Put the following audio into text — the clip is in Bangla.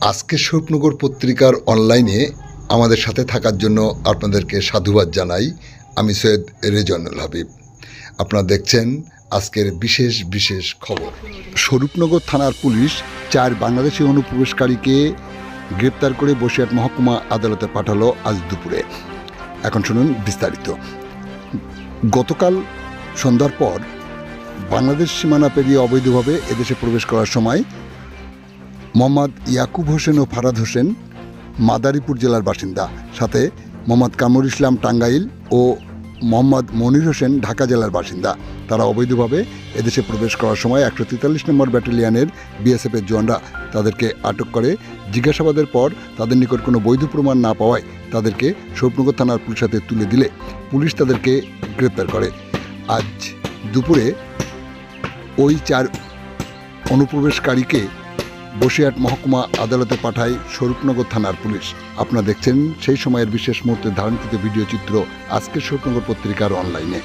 আজকে স্বরূপনগর পত্রিকার অনলাইনে আমাদের সাথে থাকার জন্য আপনাদেরকে সাধুবাদ জানাই। আমি সৈয়দ রেজওয়ানুল হাবিব। আপনারা দেখছেন আজকের বিশেষ বিশেষ খবর। স্বরূপনগর থানার পুলিশ 4 বাংলাদেশি অনুপ্রবেশকারীকে গ্রেপ্তার করে বসিরহাট মহকুমা আদালতে পাঠালো আজ দুপুরে। এখন শুনুন বিস্তারিত। গতকাল সন্ধ্যার পর বাংলাদেশ সীমানা পেরিয়ে অবৈধভাবে এদেশে প্রবেশ করার সময় মোহাম্মদ ইয়াকুব হোসেন ও ফারাদ হোসেন মাদারীপুর জেলার বাসিন্দা, সাথে মোহাম্মদ কামরুল ইসলাম টাঙ্গাইল ও মোহাম্মদ মনির হোসেন ঢাকা জেলার বাসিন্দা। তারা অবৈধভাবে এদেশে প্রবেশ করার সময় 143 নম্বর ব্যাটালিয়নের বিএসএফের জওয়ানরা তাদেরকে আটক করে। জিজ্ঞাসাবাদের পর তাদের নিকট কোনো বৈধ প্রমাণ না পাওয়ায় তাদেরকে স্বরূপনগর থানার পুলিশ হাতে তুলে দিলে পুলিশ তাদেরকে গ্রেপ্তার করে। আজ দুপুরে ওই 4 অনুপ্রবেশকারীকে বসিরহাট মহকুমা আদালতে পাঠায় স্বরূপনগর থানার পুলিশ। আপনারা দেখছেন সেই সময়ের বিশেষ মুহূর্তে ধারণকৃত ভিডিও চিত্র আজকের স্বরূপনগর পত্রিকার অনলাইনে।